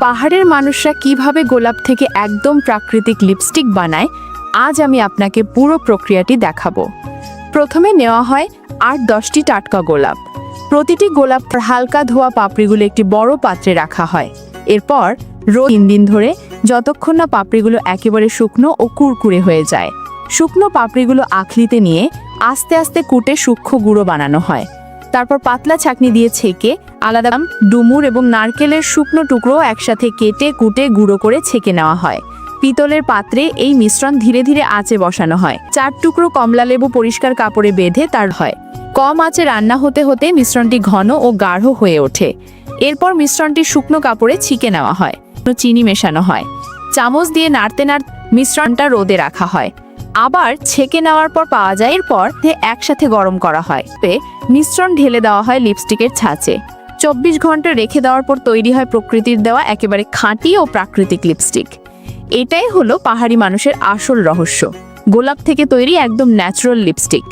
পাহাড়ের মানুষরা কিভাবে গোলাপ থেকে একদম প্রাকৃতিক লিপস্টিক বানায়, আজ আমি আপনাকে পুরো প্রক্রিয়াটি দেখাবো। প্রথমে নেওয়া হয় ৮-১০টি টাটকা গোলাপ। প্রতিটি গোলাপ হালকা ধোয়া পাপড়িগুলো একটি বড় পাত্রে রাখা হয়। এরপর ৩ দিন ধরে, যতক্ষণ না পাপড়িগুলো একেবারে শুকনো ও কুরকুরে হয়ে যায়। শুকনো পাপড়িগুলো আখলিতে নিয়ে আস্তে আস্তে কুটে সূক্ষ্ম গুঁড়ো বানানো হয়। তারপর পাতলা ছাঁকনি দিয়ে ছেঁকে আলাদা ডুমুর এবং নারকেলের শুকনো টুকরো একসাথে কেটে কুটে গুঁড়ো করে ছেঁকে নেওয়া হয়। পিতলের পাত্রে এই মিশ্রণ ধীরে ধীরে আঁচে বসানো হয়। ৪ টুকরো কমলালেবু পরিষ্কার কাপড়ে বেঁধে তার হয়। কম আঁচে রান্না হতে হতে মিশ্রণটি ঘন ও গাঢ় হয়ে ওঠে। এরপর মিশ্রণটি শুকনো কাপড়ে ছেঁকে নেওয়া হয়। চিনি মেশানো হয়। চামচ দিয়ে নাড়তে নাড়তে মিশ্রণটা রোদে রাখা হয়। আবার ছেঁকে নেওয়ার পর পাওয়া যায়। এরপর একসাথে গরম করা হয়। মিশ্রণ ঢেলে দেওয়া হয় লিপস্টিকের ছাঁচে। ২৪ ঘন্টা রেখে দেওয়ার পর তৈরি হয় প্রকৃতির দেওয়া একেবারে খাঁটি ও প্রাকৃতিক লিপস্টিক। এটাই হলো পাহাড়ি মানুষের আসল রহস্য, গোলাপ থেকে তৈরি একদম ন্যাচারাল লিপস্টিক।